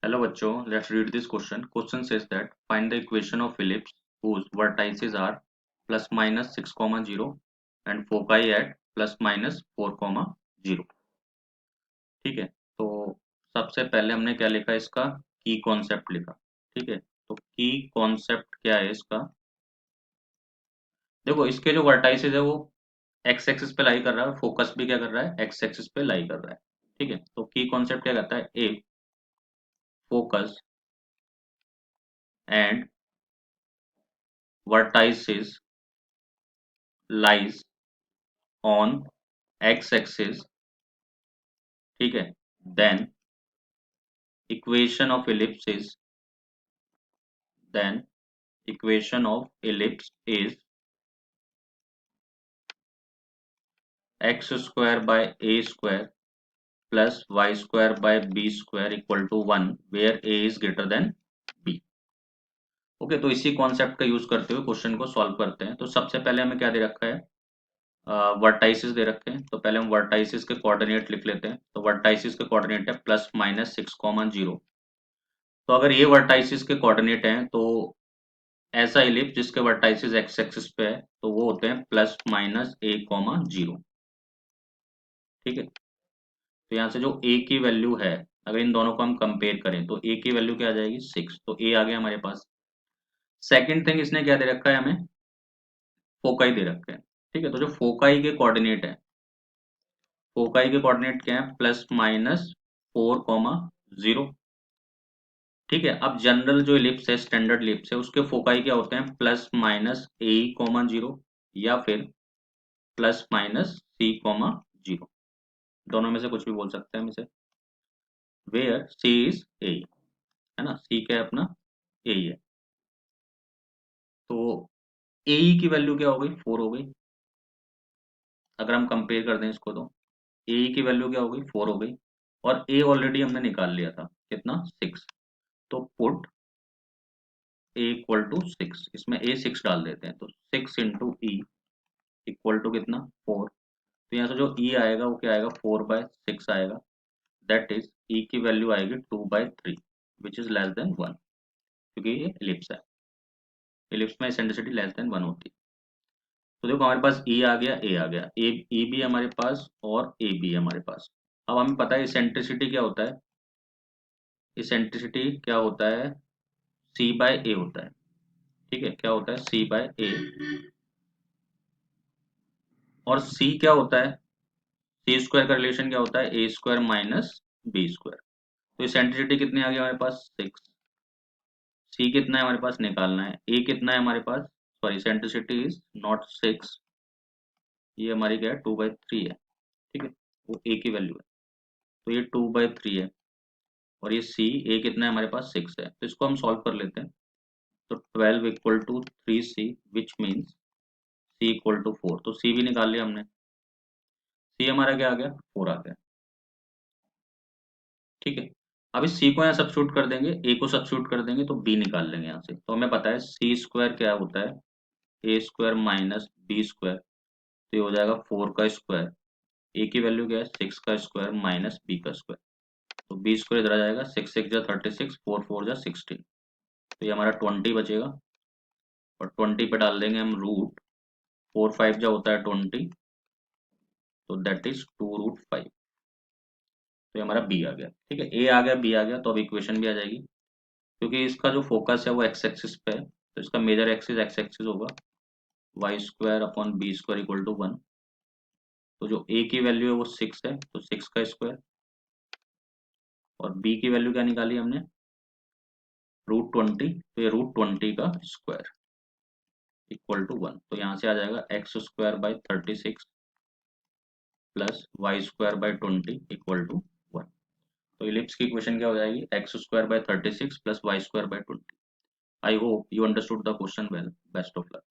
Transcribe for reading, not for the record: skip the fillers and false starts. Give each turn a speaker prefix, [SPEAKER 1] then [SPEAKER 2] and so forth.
[SPEAKER 1] Hello बच्चों, let's read this question. Question says that find the equation of ellipse whose vertices are plus minus 6, 0 and foci at plus minus 4, 0. ठीक है, तो सबसे पहले हमने क्या लिखा इसका की कॉन्सेप्ट लिखा। ठीक है, तो की कॉन्सेप्ट क्या है इसका। देखो इसके जो वर्टाइसेस है वो एक्स एक्सिस पे लाई कर रहा है और फोकस भी क्या कर रहा है, एक्स एक्सिस पे लाई कर रहा है। ठीक है, तो की कॉन्सेप्ट क्या कहता है, a focus and vertices lies on x axis, ठीक है, then equation of ellipse is then equation of ellipse is x square by a square plus y square by b square equal to 1 where a is greater than b। Okay, तो इसी concept का use करते हुए question को solve करते हैं। तो सबसे पहले हमें क्या दे रखा है, वर्टाइसिस दे रखे हैं। तो पहले हम वर्टाइसिस के कोऑर्डिनेट लिख लेते हैं। तो वर्टाइसिस के कोऑर्डिनेट है प्लस माइनस 6, 0। तो अगर ये वर्टाइसिस के कोऑर्डिनेट हैं तो ऐसा इलिप्स जिसके वर्टाइसिस एक्स एक्सिस पे है तो वो होते हैं प्लस माइनस ए कॉमा 0। ठीक है, तो यहाँ से जो ए की वैल्यू है, अगर इन दोनों को हम कंपेयर करें तो ए की वैल्यू क्या आ जाएगी 6, तो ए आ गया हमारे पास। सेकंड थिंग इसने क्या दे रखा है, हमें फोकाई दे रखे हैं। ठीक है, तो जो फोकाई के कोऑर्डिनेट है, फोकाई के कोऑर्डिनेट क्या है, प्लस माइनस 4, 0। ठीक है, अब जनरल जो इलिप्स है, स्टैंडर्ड इलिप्स है, उसके फोकाई क्या होते हैं, प्लस माइनस ए कॉमा 0 या फिर प्लस माइनस सी कॉमा 0। दोनों में से कुछ भी बोल सकते हैं हम इसे। वेयर सी इज ए, है ना, सी क्या है अपना, ए ही है। तो ए की वैल्यू क्या हो गई, 4 हो गई। अगर हम कंपेयर कर दें इसको तो ए की वैल्यू क्या हो गई, 4 हो गई। और ए ऑलरेडी हमने निकाल लिया था, कितना, 6। तो पुट ए इक्वल टू 6, इसमें ए 6 डाल देते हैं। तो 6 इंटू ई इक्वल टू कितना, 4। तो यहाँ से जो ई आएगा वो क्या आएगा, 4/6 आएगा। दैट इज ई की वैल्यू आएगी 2/3 विच इज लेस देन 1, क्योंकि ये इलिप्स है। इलिप्स में एसेंट्रिसिटी लेस देन 1 होती है। तो देखो हमारे पास ई आ गया, ए आ गया, ए ई भी है हमारे पास और ए भी है हमारे पास। अब हमें पता है एसेंट्रिसिटी क्या होता है, एसेंट्रिसिटी क्या होता है, सी बाय ए होता है। ठीक है, क्या होता है, सी बाय ए। और सी क्या होता है, सी स्क्वायर का रिलेशन क्या होता है, ए स्क्वायर माइनस बी स्क्वायर। तो एसेंट्रिसिटी कितनी आ गई हमारे पास, 6। सी कितना है हमारे पास निकालना है, ए कितना है हमारे पास, सॉरी एसेंट्रिसिटी इज नॉट 6, ये हमारी क्या है, 2/3 है। ठीक है, वो ए की वैल्यू है, तो ये 2/3 है। और ये सी, ए कितना है हमारे पास, 6 है। तो इसको हम सॉल्व कर लेते हैं। तो 12 equal to 3c which means C equal to 4। तो सी भी निकाल लिया हमने, सी हमारा क्या आ गया, 4 आ गया। ठीक है, अब इस सी को यहाँ सब्स्टिट्यूट कर देंगे, ए को सब्स्टिट्यूट कर देंगे तो बी निकाल लेंगे यहाँ से। तो हमें पता है सी स्क्वायर क्या होता है, ए स्क्वायर माइनस बी स्क्वायर। तो ये हो जाएगा 4 का स्क्वायर, ए की वैल्यू क्या है, 6 का स्क्वायर माइनस बी का स्क्वायर। तो बी स्क्वायर इधर आ जाएगा, 6 6 जा 36, 4 4 जा 16। तो ये हमारा 20 बचेगा। और 20 पे डाल देंगे हम रूट, 4 5 जा होता है 20, तो दैट इज 2√5। तो ये हमारा बी आ गया। ठीक है, ए आ गया, बी आ गया, तो अब इक्वेशन भी आ जाएगी। क्योंकि इसका जो फोकस है वो एक्स एक्सिस पे है, तो इसका मेजर एक्सिस एक्स एक्सिस होगा, Y square upon B square equal to 1। तो जो ए की वैल्यू है वो 6 है, तो 6 का स्क्वायर। और बी की वैल्यू क्या निकाली हमने, √20, तो ये √20 का स्क्वायर इक्वल टू 1। तो यहाँ से आ जाएगा X square by 36 plus Y square by 20 equal to 1। तो इलिप्स की इक्वेशन क्या हो जाएगी, X square by 36 plus Y square by 20। I hope you understood the question well. Best of luck.